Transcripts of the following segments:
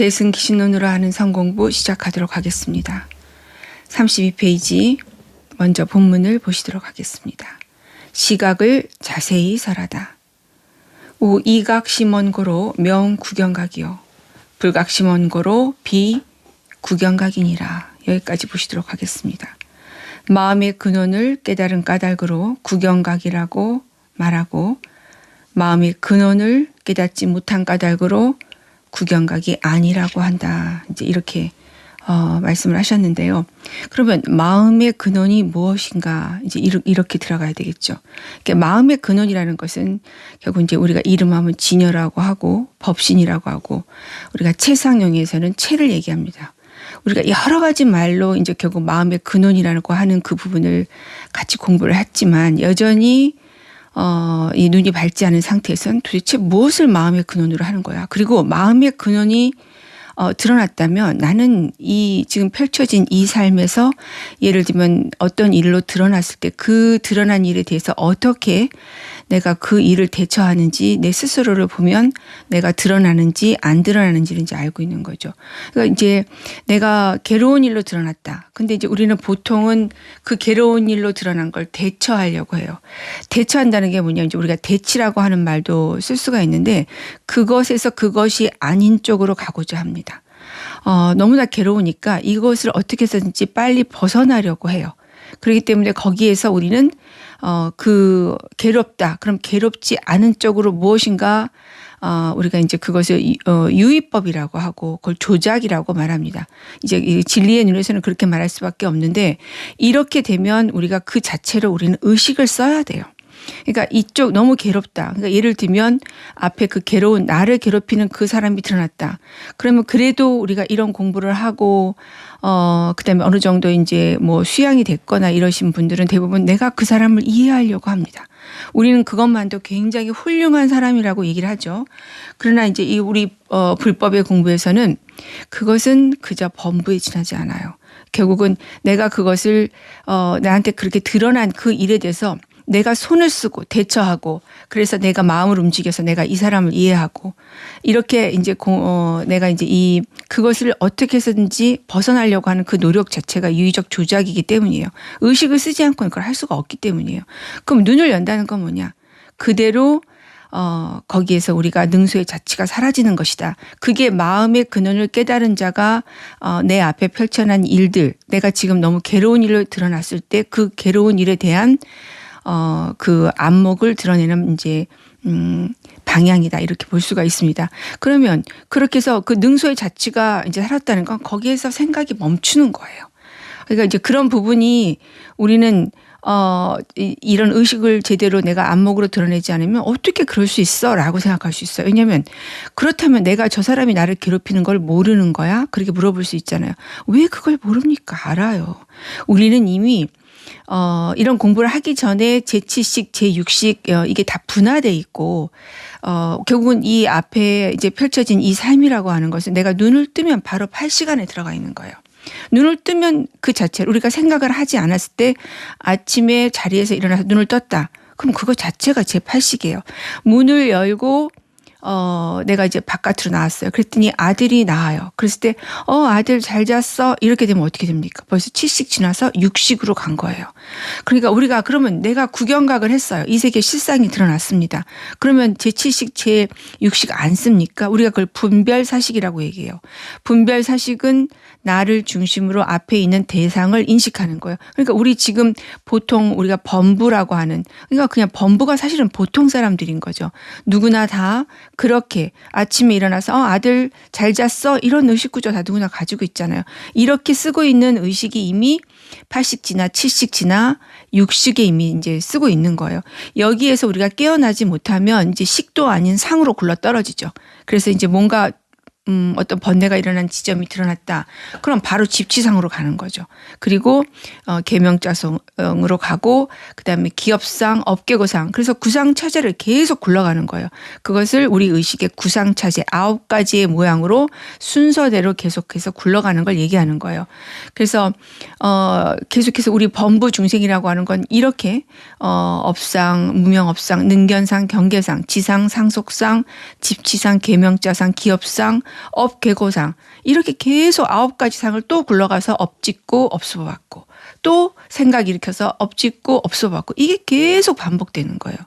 대승기신론으로 하는 성공부 시작하도록 하겠습니다. 32페이지 먼저 본문을 보시도록 하겠습니다. 시각을 자세히 설하다. 우 이각심원고로 명구경각이요 불각심원고로 비구경각이니라. 여기까지 보시도록 하겠습니다. 마음의 근원을 깨달은 까닭으로 구경각이라고 말하고 마음의 근원을 깨닫지 못한 까닭으로 구경각이 아니라고 한다. 이제 이렇게 말씀을 하셨는데요. 그러면 마음의 근원이 무엇인가? 이제 이렇게 들어가야 되겠죠. 그러니까 마음의 근원이라는 것은 결국 이제 우리가 이름하면 진여라고 하고 법신이라고 하고 우리가 채상용에서는 채를 얘기합니다. 우리가 여러 가지 말로 이제 결국 마음의 근원이라고 하는 그 부분을 같이 공부를 했지만 여전히 이 눈이 밝지 않은 상태에서는 도대체 무엇을 마음의 근원으로 하는 거야. 그리고 마음의 근원이 드러났다면 나는 이 지금 펼쳐진 이 삶에서 예를 들면 어떤 일로 드러났을 때 그 드러난 일에 대해서 어떻게 내가 그 일을 대처하는지 내 스스로를 보면 내가 드러나는지 안 드러나는지를 이제 알고 있는 거죠. 그러니까 이제 내가 괴로운 일로 드러났다. 근데 이제 우리는 보통은 그 괴로운 일로 드러난 걸 대처하려고 해요. 대처한다는 게 뭐냐. 이제 우리가 대치라고 하는 말도 쓸 수가 있는데 그것에서 그것이 아닌 쪽으로 가고자 합니다. 너무나 괴로우니까 이것을 어떻게 해서든지 빨리 벗어나려고 해요. 그렇기 때문에 거기에서 우리는 그 괴롭다. 그럼 괴롭지 않은 쪽으로 무엇인가 우리가 이제 그것을 유의법이라고 하고 그걸 조작이라고 말합니다. 이제 이 진리의 눈에서는 그렇게 말할 수밖에 없는데 이렇게 되면 우리가 그 자체로 우리는 의식을 써야 돼요. 그러니까 이쪽 너무 괴롭다. 그러니까 예를 들면 앞에 그 괴로운 나를 괴롭히는 그 사람이 드러났다. 그러면 그래도 우리가 이런 공부를 하고 그다음에 어느 정도 이제 뭐 수양이 됐거나 이러신 분들은 대부분 내가 그 사람을 이해하려고 합니다. 우리는 그것만도 굉장히 훌륭한 사람이라고 얘기를 하죠. 그러나 이제 이 우리 불법의 공부에서는 그것은 그저 범부에 지나지 않아요. 결국은 내가 그것을 나한테 그렇게 드러난 그 일에 대해서 내가 손을 쓰고 대처하고 그래서 내가 마음을 움직여서 내가 이 사람을 이해하고 이렇게 이제 내가 이제 그것을 어떻게 해서든지 벗어나려고 하는 그 노력 자체가 유의적 조작이기 때문이에요. 의식을 쓰지 않고 그걸 할 수가 없기 때문이에요. 그럼 눈을 연다는 건 뭐냐? 그대로 거기에서 우리가 능소의 자치가 사라지는 것이다. 그게 마음의 근원을 깨달은 자가 내 앞에 펼쳐난 일들, 내가 지금 너무 괴로운 일로 드러났을 때 그 괴로운 일에 대한 그 안목을 드러내는 이제 방향이다 이렇게 볼 수가 있습니다. 그러면 그렇게 해서 그 능소의 자치가 이제 살았다는 건 거기에서 생각이 멈추는 거예요. 그러니까 이제 그런 부분이 우리는 이런 의식을 제대로 내가 안목으로 드러내지 않으면 어떻게 그럴 수 있어라고 생각할 수 있어요. 왜냐하면 그렇다면 내가 저 사람이 나를 괴롭히는 걸 모르는 거야? 그렇게 물어볼 수 있잖아요. 왜 그걸 모릅니까? 알아요. 우리는 이미 이런 공부를 하기 전에 제7식, 제6식 이게 다 분화돼 있고 결국은 이 앞에 이제 펼쳐진 이 삶이라고 하는 것은 내가 눈을 뜨면 바로 8시간에 들어가 있는 거예요. 눈을 뜨면 그 자체로 우리가 생각을 하지 않았을 때 아침에 자리에서 일어나서 눈을 떴다. 그럼 그거 자체가 제8식이에요. 문을 열고 내가 이제 바깥으로 나왔어요. 그랬더니 아들이 나와요. 그랬을 때 아들 잘 잤어? 이렇게 되면 어떻게 됩니까? 벌써 7식 지나서 6식으로 간 거예요. 그러니까 우리가 그러면 내가 구경각을 했어요. 이 세계 실상이 드러났습니다. 그러면 제7식, 제6식 안 씁니까? 우리가 그걸 분별사식이라고 얘기해요. 분별사식은 나를 중심으로 앞에 있는 대상을 인식하는 거예요. 그러니까 우리 지금 보통 우리가 범부라고 하는 그러니까 그냥 범부가 사실은 보통 사람들인 거죠. 누구나 다 그렇게 아침에 일어나서 아들 잘 잤어? 이런 의식구조 다 누구나 가지고 있잖아요. 이렇게 쓰고 있는 의식이 이미 8식 지나 7식 지나 6식에 이미 이제 쓰고 있는 거예요. 여기에서 우리가 깨어나지 못하면 이제 식도 아닌 상으로 굴러 떨어지죠. 그래서 이제 뭔가 어떤 번뇌가 일어난 지점이 드러났다. 그럼 바로 집치상으로 가는 거죠. 그리고 계명자성으로 가고 그다음에 기업상, 업계고상 그래서 구상차제를 계속 굴러가는 거예요. 그것을 우리 의식의 구상차제 9가지의 모양으로 순서대로 계속해서 굴러가는 걸 얘기하는 거예요. 그래서 계속해서 우리 범부 중생이라고 하는 건 이렇게 업상, 무명업상, 능견상, 경계상, 지상, 상속상, 집치상, 계명자상, 기업상 업계고상 이렇게 계속 9가지 상을 또 굴러가서 업짓고 업소받고 또 생각 일으켜서 업짓고 업소받고 이게 계속 반복되는 거예요.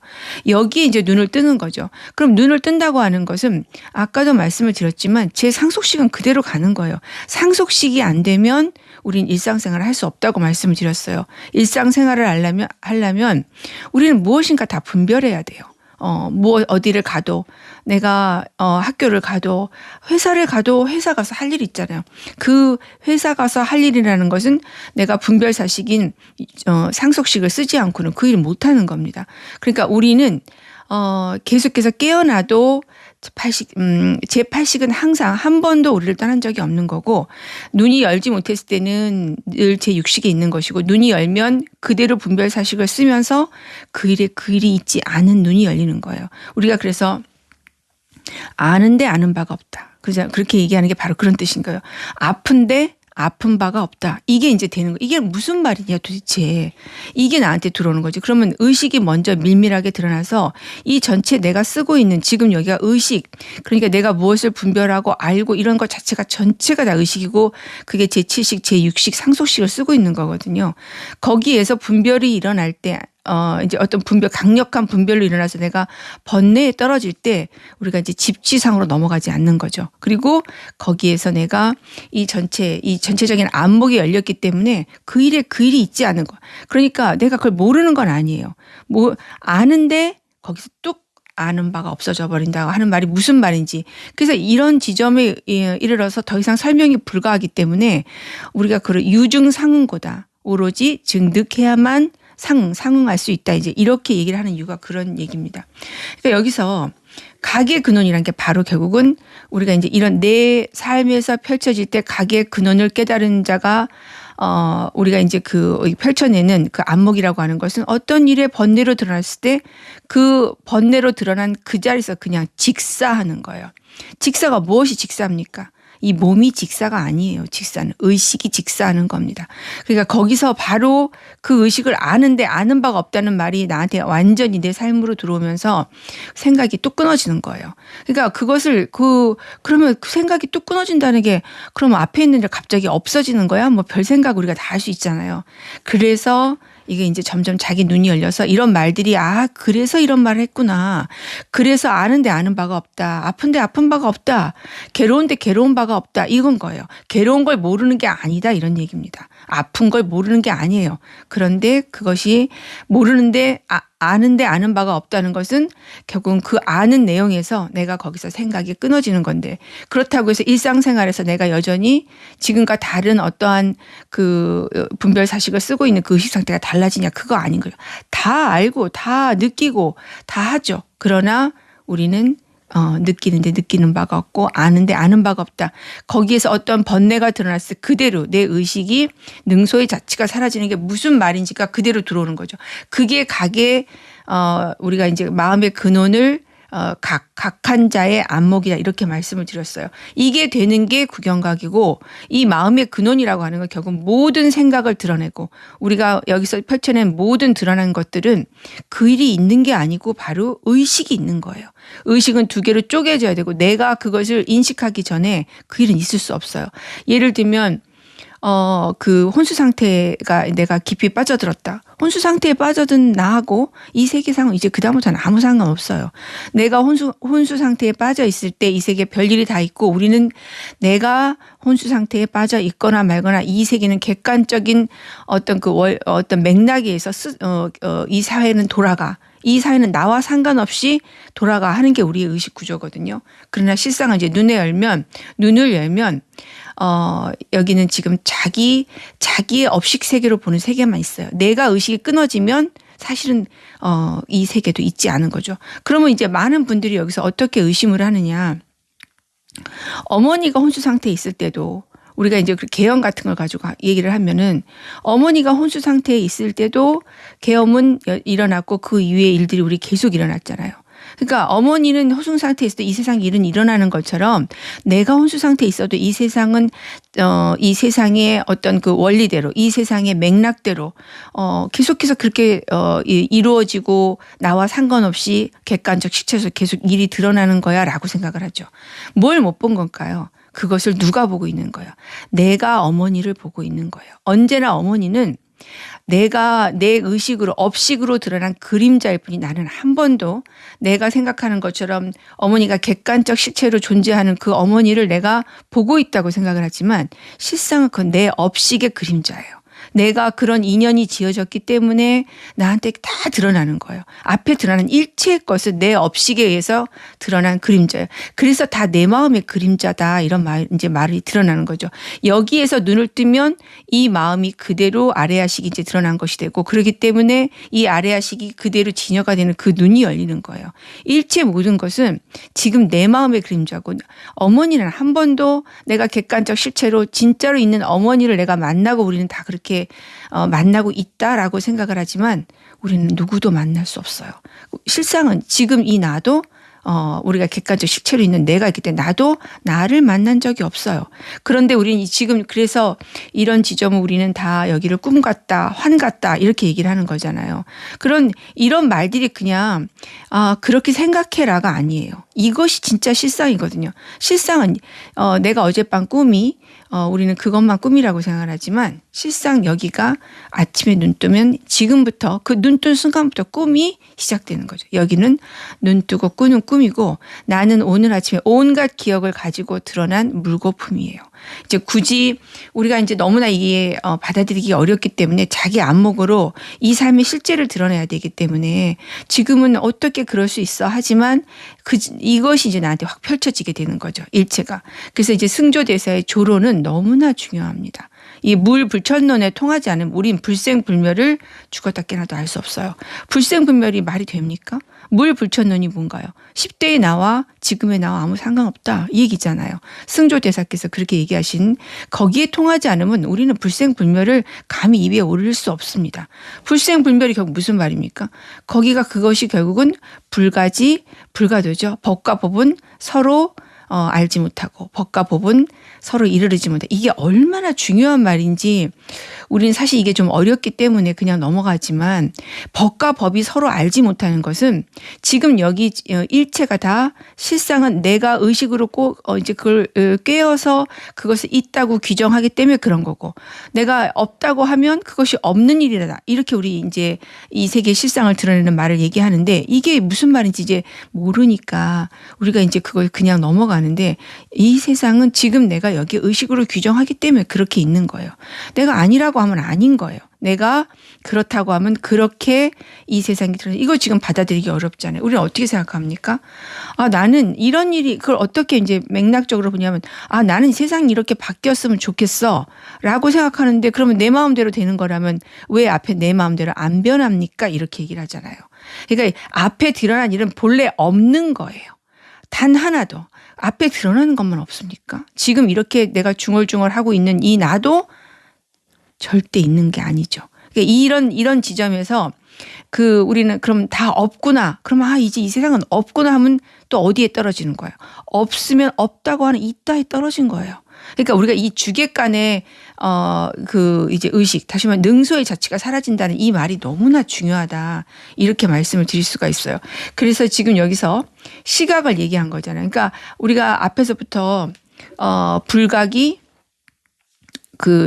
여기에 이제 눈을 뜨는 거죠. 그럼 눈을 뜬다고 하는 것은 아까도 말씀을 드렸지만 제 상속식은 그대로 가는 거예요. 상속식이 안 되면 우린 일상생활을 할 수 없다고 말씀을 드렸어요. 일상생활을 하려면 우리는 무엇인가 다 분별해야 돼요. 어디를 가도 내가 학교를 가도 회사를 가도 회사 가서 할 일 있잖아요. 그 회사 가서 할 일이라는 것은 내가 분별사식인 상속식을 쓰지 않고는 그 일을 못하는 겁니다. 그러니까 우리는 계속해서 깨어나도 제8식은 항상 한 번도 우리를 떠난 적이 없는 거고 눈이 열지 못했을 때는 늘 제6식에 있는 것이고 눈이 열면 그대로 분별사식을 쓰면서 그 일이 있지 않은 눈이 열리는 거예요. 우리가 그래서 아는데 아는 바가 없다. 그렇게 얘기하는 게 바로 그런 뜻인 거예요. 아픈데 아픈 바가 없다. 이게 이제 되는 거. 이게 무슨 말이냐 도대체. 이게 나한테 들어오는 거지. 그러면 의식이 먼저 밀밀하게 드러나서 이 전체 내가 쓰고 있는 지금 여기가 의식. 그러니까 내가 무엇을 분별하고 알고 이런 것 자체가 전체가 다 의식이고 그게 제7식, 제6식, 상속식을 쓰고 있는 거거든요. 거기에서 분별이 일어날 때 이제 어떤 강력한 분별로 일어나서 내가 번뇌에 떨어질 때 우리가 이제 집취상으로 넘어가지 않는 거죠. 그리고 거기에서 내가 이 전체적인 안목이 열렸기 때문에 그 일이 있지 않은 거. 그러니까 내가 그걸 모르는 건 아니에요. 아는데 거기서 뚝 아는 바가 없어져 버린다고 하는 말이 무슨 말인지. 그래서 이런 지점에 이르러서 더 이상 설명이 불가하기 때문에 우리가 그런 유증상응고다. 오로지 증득해야만 상응할 수 있다. 이제 이렇게 얘기를 하는 이유가 그런 얘기입니다. 그러니까 여기서 각의 근원이라는 게 바로 결국은 우리가 이제 이런 내 삶에서 펼쳐질 때 각의 근원을 깨달은 자가 우리가 이제 펼쳐내는 그 안목이라고 하는 것은 어떤 일에 번뇌로 드러났을 때 그 번뇌로 드러난 그 자리에서 그냥 직사하는 거예요. 직사가 무엇이 직사입니까? 이 몸이 직사가 아니에요. 직사는 의식이 직사하는 겁니다. 그러니까 거기서 바로 그 의식을 아는데 아는 바가 없다는 말이 나한테 완전히 내 삶으로 들어오면서 생각이 뚝 끊어지는 거예요. 그러니까 그러면 그 생각이 뚝 끊어진다는 게 그럼 앞에 있는 일 갑자기 없어지는 거야? 뭐 별 생각 우리가 다 할 수 있잖아요. 그래서 이게 이제 점점 자기 눈이 열려서 이런 말들이 그래서 이런 말을 했구나. 그래서 아는데 아는 바가 없다. 아픈데 아픈 바가 없다. 괴로운데 괴로운 바가 없다. 이건 거예요. 괴로운 걸 모르는 게 아니다. 이런 얘기입니다. 아픈 걸 모르는 게 아니에요. 그런데 그것이 모르는데 아는데 아는 바가 없다는 것은 결국은 그 아는 내용에서 내가 거기서 생각이 끊어지는 건데 그렇다고 해서 일상생활에서 내가 여전히 지금과 다른 어떠한 그 분별 사식을 쓰고 있는 그 의식 상태가 달라지냐 그거 아닌 거예요. 다 알고 다 느끼고 다 하죠. 그러나 우리는 느끼는데 느끼는 바가 없고 아는데 아는 바가 없다. 거기에서 어떤 번뇌가 드러났을 그대로 내 의식이 능소의 자체가 사라지는 게 무슨 말인지가 그대로 들어오는 거죠. 그게 각의 우리가 이제 마음의 근원을 각한 자의 안목이다 이렇게 말씀을 드렸어요. 이게 되는 게 구경각이고 이 마음의 근원이라고 하는 건 결국 모든 생각을 드러내고 우리가 여기서 펼쳐낸 모든 드러난 것들은 그 일이 있는 게 아니고 바로 의식이 있는 거예요. 의식은 두 개로 쪼개져야 되고 내가 그것을 인식하기 전에 그 일은 있을 수 없어요. 예를 들면 그 혼수 상태가 내가 깊이 빠져들었다. 혼수 상태에 빠져든 나하고 이 세계상은 이제 그다음부터는 아무 상관없어요. 내가 혼수 상태에 빠져 있을 때 이 세계 별일이 다 있고 우리는 내가 혼수 상태에 빠져 있거나 말거나 이 세계는 객관적인 어떤 맥락에 의해서 이 사회는 돌아가. 이 사회는 나와 상관없이 돌아가 하는 게 우리의 의식 구조거든요. 그러나 실상은 이제 눈을 열면 여기는 지금 자기의 업식 세계로 보는 세계만 있어요. 내가 의식이 끊어지면 사실은 이 세계도 있지 않은 거죠. 그러면 이제 많은 분들이 여기서 어떻게 의심을 하느냐. 어머니가 혼수 상태에 있을 때도 우리가 이제 계엄 같은 걸 가지고 얘기를 하면은 어머니가 혼수 상태에 있을 때도 계엄은 일어났고 그 이후의 일들이 우리 계속 일어났잖아요. 그러니까 어머니는 혼수 상태에 있어도 이 세상 일은 일어나는 것처럼 내가 혼수 상태에 있어도 이 세상은 이 세상의 어떤 그 원리대로 이 세상의 맥락대로 계속해서 그렇게 이루어지고 나와 상관없이 객관적 실체에서 계속 일이 드러나는 거야라고 생각을 하죠. 뭘 못 본 걸까요? 그것을 누가 보고 있는 거예요? 내가 어머니를 보고 있는 거예요. 언제나 어머니는 내가 내 의식으로 업식으로 드러난 그림자일 뿐이 나는 한 번도 내가 생각하는 것처럼 어머니가 객관적 실체로 존재하는 그 어머니를 내가 보고 있다고 생각을 하지만 실상은 그건 내 업식의 그림자예요. 내가 그런 인연이 지어졌기 때문에 나한테 다 드러나는 거예요. 앞에 드러나는 일체의 것은 내 업식에 의해서 드러난 그림자예요. 그래서 다 내 마음의 그림자다 이런 말이 드러나는 거죠. 여기에서 눈을 뜨면 이 마음이 그대로 아레아식이 이제 드러난 것이 되고 그렇기 때문에 이 아레아식이 그대로 진여가 되는 그 눈이 열리는 거예요. 일체 모든 것은 지금 내 마음의 그림자고 어머니는 한 번도 내가 객관적 실체로 진짜로 있는 어머니를 내가 만나고 우리는 다 그렇게 만나고 있다라고 생각을 하지만 우리는 누구도 만날 수 없어요. 실상은 지금 이 나도 우리가 객관적 실체로 있는 내가 있기 때문에 나도 나를 만난 적이 없어요. 그런데 우리는 지금 그래서 이런 지점은 우리는 다 여기를 꿈 같다, 환 같다 이렇게 얘기를 하는 거잖아요. 이런 말들이 그냥 그렇게 생각해라가 아니에요. 이것이 진짜 실상이거든요. 실상은 내가 어젯밤 꿈이 우리는 그것만 꿈이라고 생각을 하지만 실상 여기가 아침에 눈 뜨면 지금부터 그 눈 뜬 순간부터 꿈이 시작되는 거죠. 여기는 눈 뜨고 꾸는 꿈이고 나는 오늘 아침에 온갖 기억을 가지고 드러난 물거품이에요. 이제 굳이 우리가 이제 너무나 이게 받아들이기 어렵기 때문에 자기 안목으로 이 삶의 실제를 드러내야 되기 때문에 지금은 어떻게 그럴 수 있어 하지만 이것이 이제 나한테 확 펼쳐지게 되는 거죠. 일체가. 그래서 이제 승조대사의 조론은 너무나 중요합니다. 이 물불천론에 통하지 않으면 우린 불생불멸을 죽었다 깨나도 알 수 없어요. 불생불멸이 말이 됩니까? 물불천론이 뭔가요? 10대의 나와 지금의 나와 아무 상관없다 이 얘기잖아요. 승조대사께서 그렇게 얘기하신 거기에 통하지 않으면 우리는 불생불멸을 감히 입에 오를 수 없습니다. 불생불멸이 결국 무슨 말입니까? 그것이 결국은 불가도죠. 법과 법은 서로 알지 못하고 법과 법은 서로 이르르지 못해. 이게 얼마나 중요한 말인지 우리는 사실 이게 좀 어렵기 때문에 그냥 넘어가지만 법과 법이 서로 알지 못하는 것은 지금 여기 일체가 다 실상은 내가 의식으로 꼭 이제 그걸 꿰어서 그것을 있다고 규정하기 때문에 그런 거고 내가 없다고 하면 그것이 없는 일이다. 이렇게 우리 이제 이 세계의 실상을 드러내는 말을 얘기하는데 이게 무슨 말인지 이제 모르니까 우리가 이제 그걸 그냥 넘어가는데 이 세상은 지금 내가 여기 의식으로 규정하기 때문에 그렇게 있는 거예요. 내가 아니라고 하면 아닌 거예요. 내가 그렇다고 하면 그렇게 이 세상이 드러나. 이거 지금 받아들이기 어렵잖아요. 우리는 어떻게 생각합니까? 나는 이런 일이 그걸 어떻게 이제 맥락적으로 보냐면 나는 세상이 이렇게 바뀌었으면 좋겠어 라고 생각하는데 그러면 내 마음대로 되는 거라면 왜 앞에 내 마음대로 안 변합니까? 이렇게 얘기를 하잖아요. 그러니까 앞에 드러난 일은 본래 없는 거예요. 단 하나도. 앞에 드러나는 것만 없습니까? 지금 이렇게 내가 중얼중얼 하고 있는 이 나도 절대 있는 게 아니죠. 그러니까 이런 지점에서 우리는 그럼 다 없구나. 그러면 이제 이 세상은 없구나 하면 또 어디에 떨어지는 거예요? 없으면 없다고 하는 있다에 떨어진 거예요. 그러니까 우리가 이 주객간의 이제 의식, 다시 말하면 능소의 자체가 사라진다는 이 말이 너무나 중요하다. 이렇게 말씀을 드릴 수가 있어요. 그래서 지금 여기서 시각을 얘기한 거잖아요. 그러니까 우리가 앞에서부터 불각이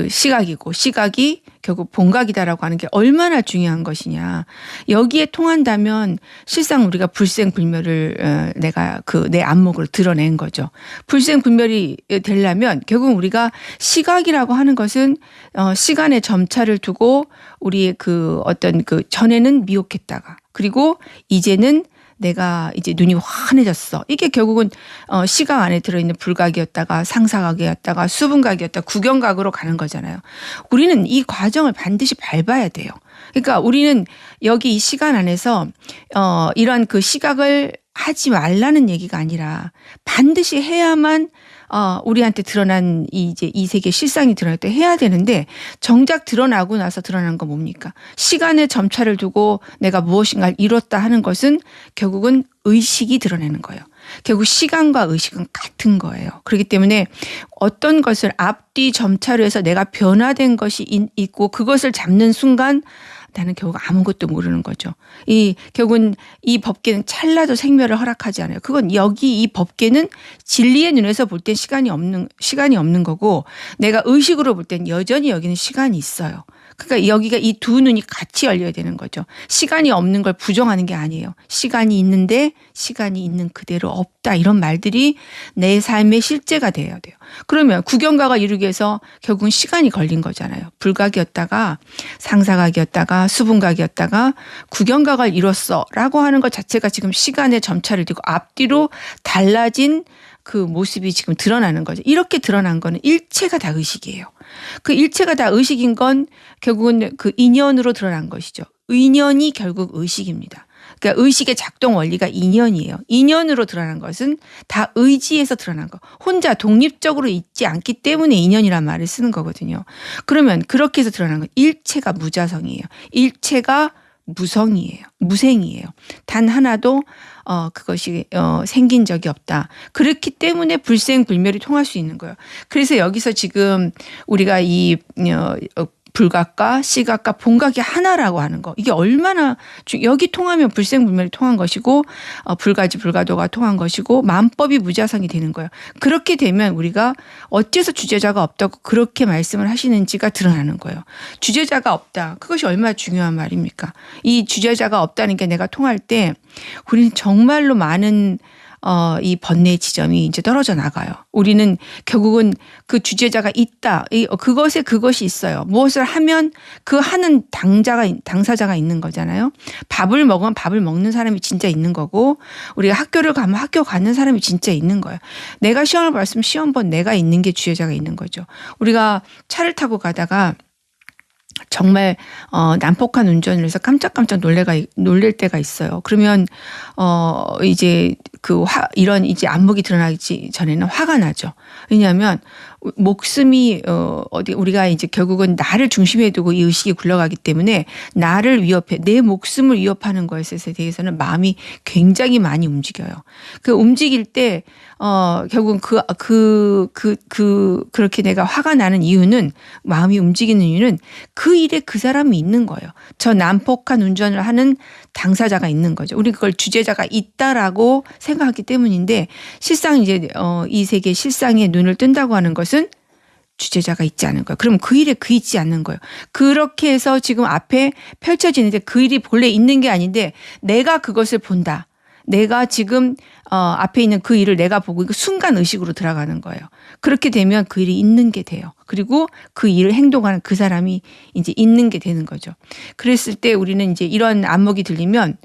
시각이고 시각이 결국 본각이다라고 하는 게 얼마나 중요한 것이냐. 여기에 통한다면 실상 우리가 불생불멸을 내가 내 안목으로 드러낸 거죠. 불생불멸이 되려면 결국 우리가 시각이라고 하는 것은 시간의 점차를 두고 우리의 어떤 전에는 미혹했다가 그리고 이제는 내가 이제 눈이 환해졌어. 이게 결국은 시각 안에 들어있는 불각이었다가 상사각이었다가 수분각이었다가 구경각으로 가는 거잖아요. 우리는 이 과정을 반드시 밟아야 돼요. 그러니까 우리는 여기 이 시간 안에서 이런 시각을 하지 말라는 얘기가 아니라 반드시 해야만 우리한테 드러난 이제 이 세계 실상이 드러날 때 해야 되는데 정작 드러나고 나서 드러난 건 뭡니까? 시간의 점차를 두고 내가 무엇인가를 이뤘다 하는 것은 결국은 의식이 드러내는 거예요. 결국 시간과 의식은 같은 거예요. 그렇기 때문에 어떤 것을 앞뒤 점차로 해서 내가 변화된 것이 있고 그것을 잡는 순간 나는 결국 아무것도 모르는 거죠. 결국은 이 법계는 찰나도 생멸을 허락하지 않아요. 그건 여기 이 법계는 진리의 눈에서 볼 땐 시간이 없는 거고 내가 의식으로 볼 땐 여전히 여기는 시간이 있어요. 그러니까 여기가 이 두 눈이 같이 열려야 되는 거죠. 시간이 없는 걸 부정하는 게 아니에요. 시간이 있는데 시간이 있는 그대로 없다. 이런 말들이 내 삶의 실제가 돼야 돼요. 그러면 구경각을 이루기 위해서 결국은 시간이 걸린 거잖아요. 불각이었다가 상사각이었다가 수분각이었다가 구경각을 이뤘어 라고 하는 것 자체가 지금 시간의 점차를 두고 앞뒤로 달라진 그 모습이 지금 드러나는 거죠. 이렇게 드러난 거는 일체가 다 의식이에요. 그 일체가 다 의식인 건 결국은 그 인연으로 드러난 것이죠. 인연이 결국 의식입니다. 그러니까 의식의 작동 원리가 인연이에요. 인연으로 드러난 것은 다 의지에서 드러난 거. 혼자 독립적으로 있지 않기 때문에 인연이란 말을 쓰는 거거든요. 그러면 그렇게 해서 드러난 건 일체가 무자성이에요. 일체가 무성이에요. 무생이에요. 단 하나도 그것이 생긴 적이 없다. 그렇기 때문에 불생불멸이 통할 수 있는 거예요. 그래서 여기서 지금 우리가 이 불각과 시각과 본각이 하나라고 하는 거. 이게 얼마나 여기 통하면 불생불멸이 통한 것이고 불가지 불가도가 통한 것이고 만법이 무자성이 되는 거예요. 그렇게 되면 우리가 어째서 주제자가 없다고 그렇게 말씀을 하시는지가 드러나는 거예요. 주제자가 없다. 그것이 얼마나 중요한 말입니까? 이 주제자가 없다는 게 내가 통할 때 우리는 정말로 많은 이 번뇌의 지점이 이제 떨어져 나가요. 우리는 결국은 그 주제자가 있다. 그것에 그것이 있어요. 무엇을 하면 그 하는 당사자가 있는 거잖아요. 밥을 먹으면 밥을 먹는 사람이 진짜 있는 거고 우리가 학교를 가면 학교 가는 사람이 진짜 있는 거예요. 내가 시험을 봤으면 시험 본 내가 있는 게 주제자가 있는 거죠. 우리가 차를 타고 가다가 정말 난폭한 운전을 해서 깜짝깜짝 놀랄 때가 있어요. 그러면 이제 이런 이제 안목이 드러나기 전에는 화가 나죠. 왜냐하면 목숨이 우리가 이제 결국은 나를 중심에 두고 이 의식이 굴러가기 때문에 나를 위협해 내 목숨을 위협하는 것에 대해서는 마음이 굉장히 많이 움직여요. 그 움직일 때 결국은 그렇게 내가 화가 나는 이유는 마음이 움직이는 이유는 그 일에 그 사람이 있는 거예요. 저 난폭한 운전을 하는 당사자가 있는 거죠. 우리 그걸 주제자가 있다라고 생각하기 때문인데 실상 이제 이 세계 실상에 눈을 뜬다고 하는 것은 주제자가 있지 않은 거예요. 그럼 그 일에 그 있지 않는 거예요. 그렇게 해서 지금 앞에 펼쳐지는데 그 일이 본래 있는 게 아닌데 내가 그것을 본다. 내가 지금 앞에 있는 그 일을 내가 보고 순간 의식으로 들어가는 거예요. 그렇게 되면 그 일이 있는 게 돼요. 그리고 그 일을 행동하는 그 사람이 이제 있는 게 되는 거죠. 그랬을 때 우리는 이제 이런 안목이 들리면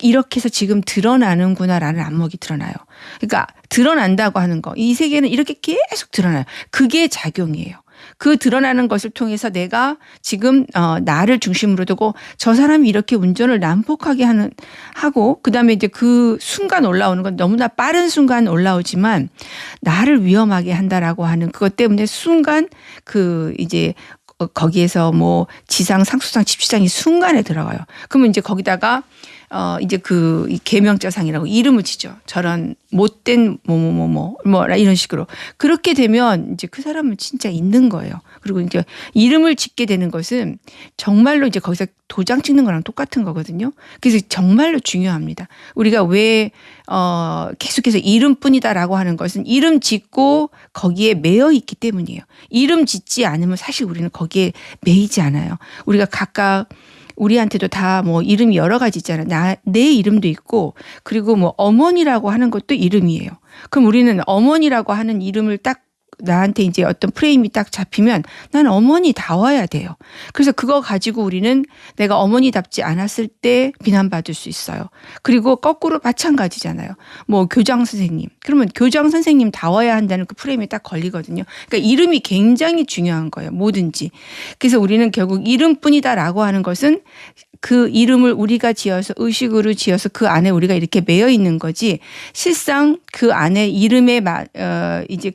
이렇게 해서 지금 드러나는구나라는 안목이 드러나요. 그러니까 드러난다고 하는 거. 이 세계는 이렇게 계속 드러나요. 그게 작용이에요. 그 드러나는 것을 통해서 내가 지금 나를 중심으로 두고 저 사람이 이렇게 운전을 난폭하게 하고 그다음에 이제 그 순간 올라오는 건 너무나 빠른 순간 올라오지만 나를 위험하게 한다라고 하는 그것 때문에 순간 이제 거기에서 뭐 지상 상수상 집시장이 순간에 들어가요. 그러면 이제 거기다가 이제 이 계명자상이라고 이름을 지죠. 저런 못된 뭐라 이런 식으로. 그렇게 되면 이제 그 사람은 진짜 있는 거예요. 그리고 이제 이름을 짓게 되는 것은 정말로 이제 거기서 도장 찍는 거랑 똑같은 거거든요. 그래서 정말로 중요합니다. 우리가 왜 계속해서 이름뿐이다라고 하는 것은 이름 짓고 거기에 매여 있기 때문이에요. 이름 짓지 않으면 사실 우리는 거기에 매이지 않아요. 우리가 각각 우리한테도 다 뭐 이름이 여러 가지 있잖아요. 내 이름도 있고 그리고 뭐 어머니라고 하는 것도 이름이에요. 그럼 우리는 어머니라고 하는 이름을 딱 나한테 이제 어떤 프레임이 딱 잡히면 난 어머니다워야 돼요. 그래서 그거 가지고 우리는 내가 어머니답지 않았을 때 비난받을 수 있어요. 그리고 거꾸로 마찬가지잖아요. 뭐 교장 선생님. 그러면 교장 선생님다워야 한다는 그 프레임이 딱 걸리거든요. 그러니까 이름이 굉장히 중요한 거예요. 뭐든지. 그래서 우리는 결국 이름뿐이다라고 하는 것은 그 이름을 우리가 지어서 의식으로 지어서 그 안에 우리가 이렇게 매여 있는 거지 실상 그 안에 이름에 이제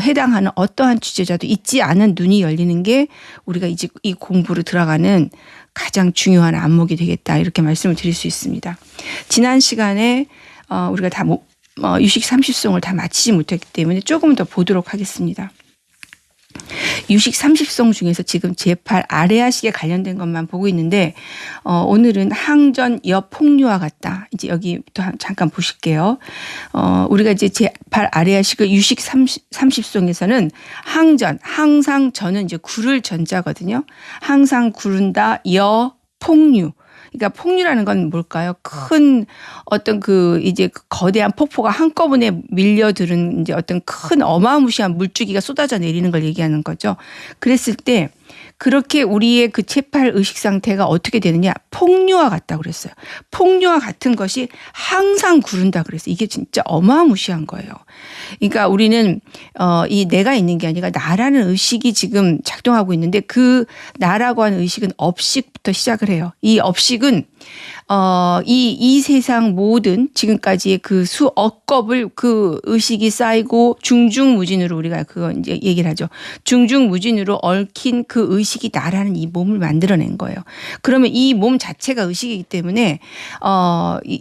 해당하는 어떠한 주제자도 있지 않은 눈이 열리는 게 우리가 이제 이 공부로 들어가는 가장 중요한 안목이 되겠다 이렇게 말씀을 드릴 수 있습니다. 지난 시간에 우리가 다 유식 30송을 다 마치지 못했기 때문에 조금 더 보도록 하겠습니다. 유식 30송 중에서 지금 제8 아레아식에 관련된 것만 보고 있는데 오늘은 항전 여폭류와 같다. 이제 여기부터 잠깐 보실게요. 우리가 이제 제8 아레아식의 유식 30송에서는 항전, 항상 저는 이제 구를 전자거든요. 항상 구른다 여폭류. 그러니까 폭류라는 건 뭘까요? 큰 어떤 이제 거대한 폭포가 한꺼번에 밀려드는 이제 어떤 큰 어마무시한 물줄기가 쏟아져 내리는 걸 얘기하는 거죠. 그랬을 때 그렇게 우리의 그 제8 의식 상태가 어떻게 되느냐? 폭류와 같다고 그랬어요. 폭류와 같은 것이 항상 구른다 그랬어요. 이게 진짜 어마무시한 거예요. 그러니까 우리는 이 내가 있는 게 아니라 나라는 의식이 지금 작동하고 있는데 그 나라고 하는 의식은 업식부터 시작을 해요. 이 업식은 이 세상 모든 지금까지의 그 수억 겁을 그 의식이 쌓이고 중중무진으로 우리가 그거 이제 얘기를 하죠. 중중무진으로 얽힌 그 의식이 나라는 이 몸을 만들어낸 거예요. 그러면 이 몸 자체가 의식이기 때문에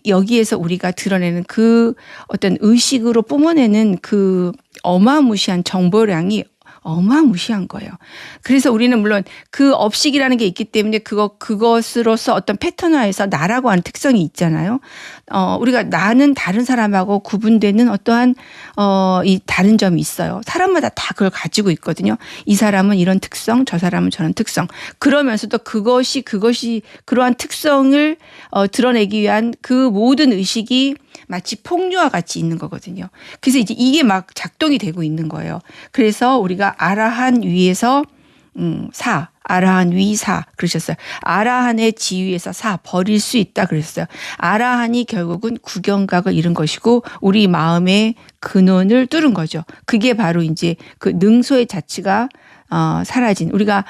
여기에서 우리가 드러내는 그 어떤 의식으로 뿜어내는 그 어마무시한 정보량이 어마무시한 거예요. 그래서 우리는 물론 그 업식이라는 게 있기 때문에 그것으로서 어떤 패턴화해서 나라고 하는 특성이 있잖아요. 우리가 나는 다른 사람하고 구분되는 어떠한 이 다른 점이 있어요. 사람마다 다 그걸 가지고 있거든요. 이 사람은 이런 특성, 저 사람은 저런 특성. 그러면서도 그것이 그러한 특성을 드러내기 위한 그 모든 의식이 마치 폭류와 같이 있는 거거든요. 그래서 이제 이게 막 작동이 되고 있는 거예요. 그래서 우리가 아라한 위에서 사, 아라한 위 사 그러셨어요. 아라한의 지위에서 사, 버릴 수 있다 그랬어요. 아라한이 결국은 구경각을 잃은 것이고 우리 마음의 근원을 뚫은 거죠. 그게 바로 이제 그 능소의 자체가 사라진 우리가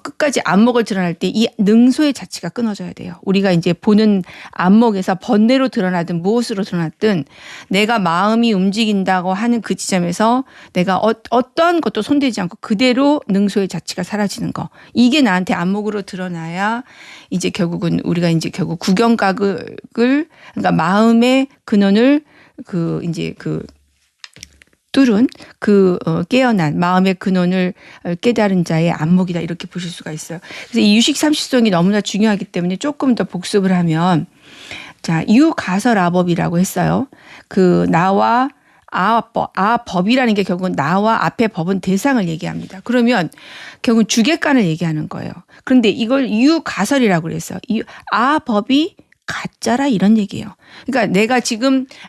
끝까지 안목을 드러날 때 이 능소의 자체가 끊어져야 돼요. 우리가 이제 보는 안목에서 번뇌로 드러나든 무엇으로 드러났든 내가 마음이 움직인다고 하는 그 지점에서 내가 어떤 것도 손대지 않고 그대로 능소의 자체가 사라지는 거. 이게 나한테 안목으로 드러나야 이제 결국은 우리가 이제 결국 구경각을 그러니까 마음의 근원을 뚫은 깨어난 마음의 근원을 깨달은 자의 안목이다 이렇게 보실 수가 있어요. 그래서 이 유식 30송이 너무나 중요하기 때문에 조금 더 복습을 하면 자 유가설아법이라고 했어요. 그 나와 아법이라는 게 결국은 나와 앞에 법은 대상을 얘기합니다. 그러면 결국은 주객관을 얘기하는 거예요. 그런데 이걸 유가설이라고 그랬어요. 아법이 가짜라 이런 얘기예요. 그러니까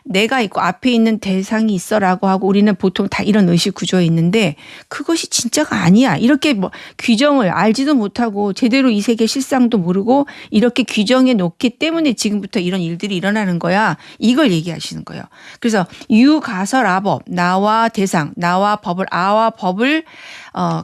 내가 있고 앞에 있는 대상이 있어라고 하고 우리는 보통 다 이런 의식 구조에 있는데 그것이 진짜가 아니야. 이렇게 규정을 알지도 못하고 제대로 이 세계 실상도 모르고 이렇게 규정해 놓기 때문에 지금부터 이런 일들이 일어나는 거야. 이걸 얘기하시는 거예요. 그래서 유가설아법 나와 대상 나와 법을 아와 법을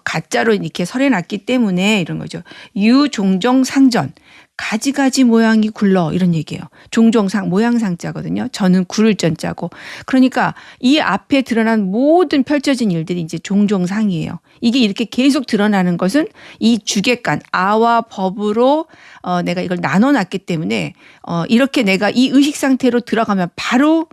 가짜로 이렇게 설해놨기 때문에 이런 거죠. 유종종상전 가지가지 모양이 굴러 이런 얘기예요. 종종상 모양상자거든요. 저는 굴을 전자고. 그러니까 이 앞에 드러난 모든 펼쳐진 일들이 이제 종종상이에요. 이게 이렇게 계속 드러나는 것은 이 주객관 아와 법으로 내가 이걸 나눠놨기 때문에 이렇게 내가 이 의식 상태로 들어가면 바로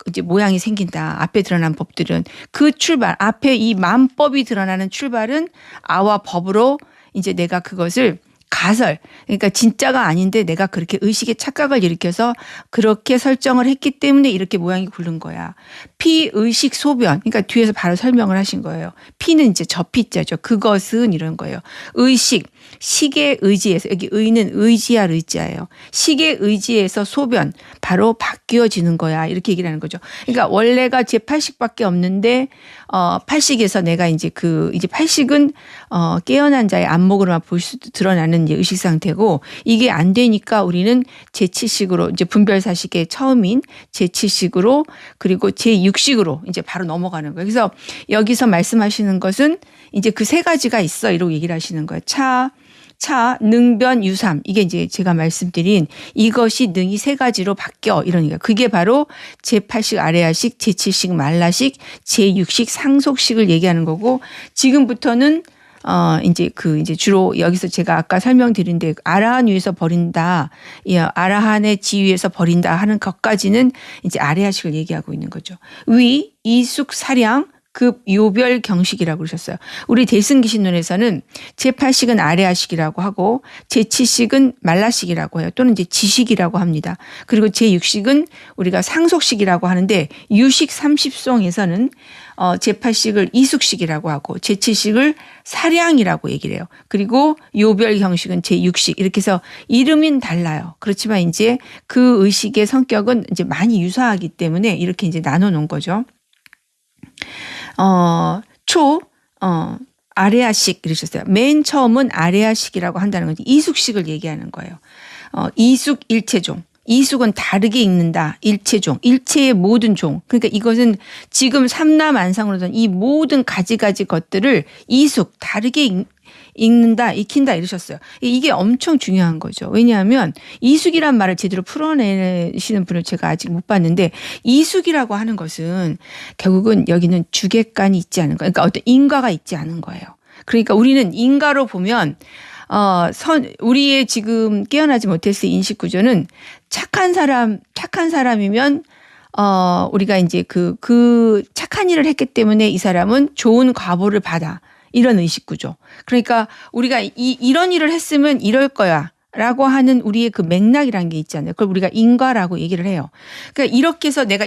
이제 모양이 생긴다. 앞에 드러난 법들은 그 출발 앞에 이 만법이 드러나는 출발은 아와 법으로 이제 내가 그것을 가설 그러니까 진짜가 아닌데 내가 그렇게 의식의 착각을 일으켜서 그렇게 설정을 했기 때문에 이렇게 모양이 굴른 거야. 피의식 소변 그러니까 뒤에서 바로 설명을 하신 거예요. 피는 이제 저피자죠. 그것은 이런 거예요. 의식 식의 의지에서 여기 의는 의지할 의지예요. 식의 의지에서 소변 바로 바뀌어지는 거야. 이렇게 얘기를 하는 거죠. 그러니까 원래가 제8식밖에 없는데 8식에서 내가 이제 이제 8식은 깨어난 자의 안목으로만 볼 수 드러나는 이제 의식 상태고 이게 안 되니까 우리는 제7식으로 이제 분별사식의 처음인 제7식으로 그리고 제6식으로 이제 바로 넘어가는 거예요. 그래서 여기서 말씀하시는 것은 이제 그 세 가지가 있어 이러고 얘기를 하시는 거예요. 차, 능변, 유삼. 이게 이제 제가 말씀드린 이것이 능이 세 가지로 바뀌어 이러니까 그게 바로 제8식 아레아식, 제7식 말라식, 제6식 상속식을 얘기하는 거고 지금부터는 이제 주로 여기서 제가 아까 설명드린 데 아라한 위에서 버린다, 아라한의 지위에서 버린다 하는 것까지는 이제 아레아식을 얘기하고 있는 거죠. 위, 이숙, 사량, 급, 요별, 경식이라고 그러셨어요. 우리 대승기신론에서는 제8식은 아레아식이라고 하고 제7식은 말라식이라고 해요. 또는 이제 지식이라고 합니다. 그리고 제6식은 우리가 상속식이라고 하는데 유식 30송에서는 제8식을 이숙식이라고 하고 제7식을 사량이라고 얘기를 해요. 그리고 요별 형식은 제6식 이렇게 해서 이름은 달라요. 그렇지만 이제 그 의식의 성격은 이제 많이 유사하기 때문에 이렇게 이제 나눠 놓은 거죠. 아레아식 이러셨어요. 맨 처음은 아레아식이라고 한다는 건지 이숙식을 얘기하는 거예요. 이숙 일체종. 이숙은 다르게 읽는다. 일체종. 일체의 모든 종. 그러니까 이것은 지금 삼라만상으로는 이 모든 가지가지 것들을 이숙 다르게 읽는다, 익힌다 이러셨어요. 이게 엄청 중요한 거죠. 왜냐하면 이숙이란 말을 제대로 풀어내시는 분을 제가 아직 못 봤는데 이숙이라고 하는 것은 결국은 여기는 주객관이 있지 않은 거예요. 그러니까 어떤 인과가 있지 않은 거예요. 그러니까 우리는 인과로 보면 우리의 지금 깨어나지 못했을 인식 구조는 착한 사람이면 우리가 이제 그 착한 일을 했기 때문에 이 사람은 좋은 과보를 받아. 이런 의식 구조. 그러니까 우리가 이런 일을 했으면 이럴 거야. 라고 하는 우리의 그 맥락이라는 게 있잖아요. 그걸 우리가 인과라고 얘기를 해요. 그러니까 이렇게 해서 내가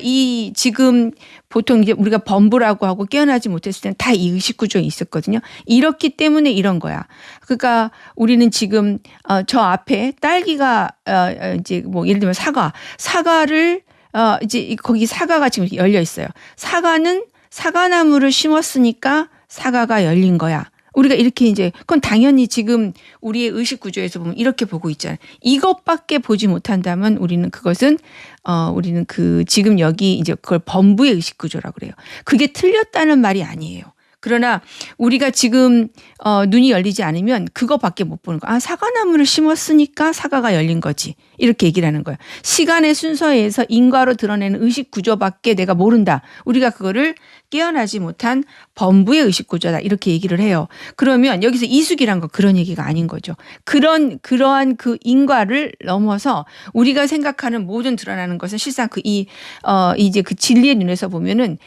지금 보통 이제 우리가 범부라고 하고 깨어나지 못했을 때는 다 이 의식 구조에 있었거든요. 이렇기 때문에 이런 거야. 그러니까 우리는 지금 저 앞에 딸기가 이제 뭐 예를 들면 사과를 이제 거기 사과가 지금 열려 있어요. 사과는 사과나무를 심었으니까 사과가 열린 거야. 우리가 이렇게 이제 그건 당연히 지금 우리의 의식 구조에서 보면 이렇게 보고 있잖아요. 이것밖에 보지 못한다면 우리는 그것은 우리는 지금 여기 이제 그걸 범부의 의식 구조라고 그래요. 그게 틀렸다는 말이 아니에요. 그러나 우리가 지금 눈이 열리지 않으면 그거밖에 못 보는 거야. 사과나무를 심었으니까 사과가 열린 거지. 이렇게 얘기를 하는 거야. 시간의 순서에서 인과로 드러내는 의식 구조밖에 내가 모른다. 우리가 그거를 깨어나지 못한 범부의 의식 구조다. 이렇게 얘기를 해요. 그러면 여기서 이숙이란 거 그런 얘기가 아닌 거죠. 그러한 그 인과를 넘어서 우리가 생각하는 모든 드러나는 것은 실상 이제 그 진리의 눈에서 보면은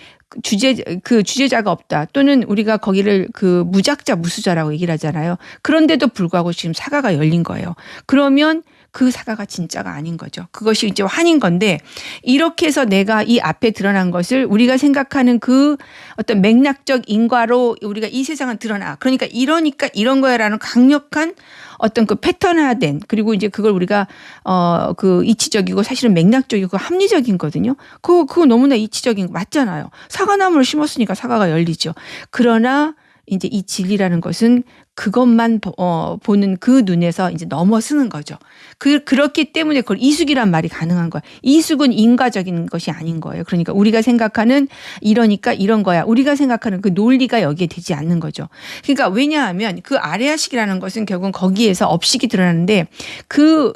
주제자가 없다. 또는 우리가 거기를 무작자 무수자라고 얘기를 하잖아요. 그런데도 불구하고 지금 사과가 열린 거예요. 그러면 그 사과가 진짜가 아닌 거죠. 그것이 이제 환인 건데 이렇게 해서 내가 이 앞에 드러난 것을 우리가 생각하는 그 어떤 맥락적 인과로 우리가 이 세상은 드러나. 그러니까 이런 거야라는 강력한 어떤 그 패턴화된 그리고 이제 그걸 우리가 이치적이고 사실은 맥락적이고 합리적인 거거든요. 그거 너무나 이치적인 거 맞잖아요. 사과나무를 심었으니까 사과가 열리죠. 그러나 이제 이 진리라는 것은 그것만 보는 그 눈에서 이제 넘어서는 거죠. 그렇기 때문에 그걸 이숙이란 말이 가능한 거야. 이숙은 인과적인 것이 아닌 거예요. 그러니까 우리가 생각하는 이러니까 이런 거야. 우리가 생각하는 그 논리가 여기에 되지 않는 거죠. 그러니까 왜냐하면 그 아레아식이라는 것은 결국은 거기에서 업식이 드러나는데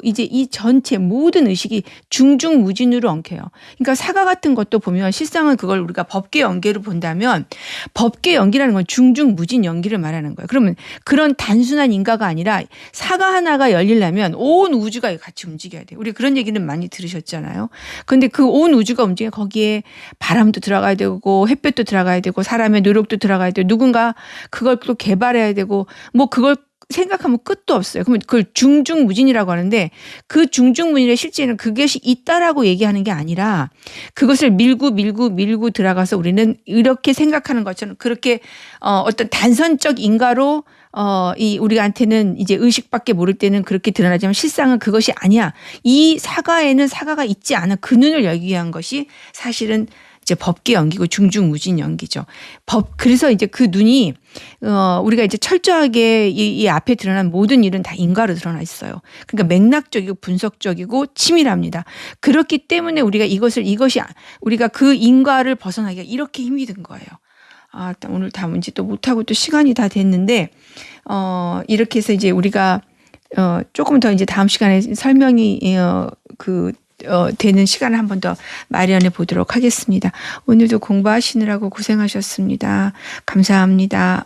이제 이 전체 모든 의식이 중중무진으로 엉켜요. 그러니까 사과 같은 것도 보면 실상은 그걸 우리가 법계 연계로 본다면 법계 연기라는 건 중중무진 연기를 말하는 거예요. 그러면 그런 단순한 인과가 아니라 사과 하나가 열리려면 온 우주가 같이 움직여야 돼요. 우리 그런 얘기는 많이 들으셨잖아요. 그런데 그 온 우주가 움직이면 거기에 바람도 들어가야 되고 햇볕도 들어가야 되고 사람의 노력도 들어가야 되고 누군가 그걸 또 개발해야 되고 뭐 그걸 생각하면 끝도 없어요. 그러면 그걸 중중무진이라고 하는데 그 중중무진의 실제는 그것이 있다라고 얘기하는 게 아니라 그것을 밀고 들어가서 우리는 이렇게 생각하는 것처럼 그렇게 어떤 단선적 인과로 우리한테는 이제 의식밖에 모를 때는 그렇게 드러나지만 실상은 그것이 아니야. 이 사과에는 사과가 있지 않아. 그 눈을 열기 위한 것이 사실은 이제 법계 연기고 중중무진 연기죠. 그래서 이제 그 눈이 우리가 이제 철저하게 이 앞에 드러난 모든 일은 다 인과로 드러나 있어요. 그러니까 맥락적이고 분석적이고 치밀합니다. 그렇기 때문에 우리가 우리가 그 인과를 벗어나기가 이렇게 힘이 든 거예요. 오늘 다 문제 또 못하고 또 시간이 다 됐는데, 이렇게 해서 이제 우리가 조금 더 이제 다음 시간에 설명이 되는 시간을 한 번 더 마련해 보도록 하겠습니다. 오늘도 공부하시느라고 고생하셨습니다. 감사합니다.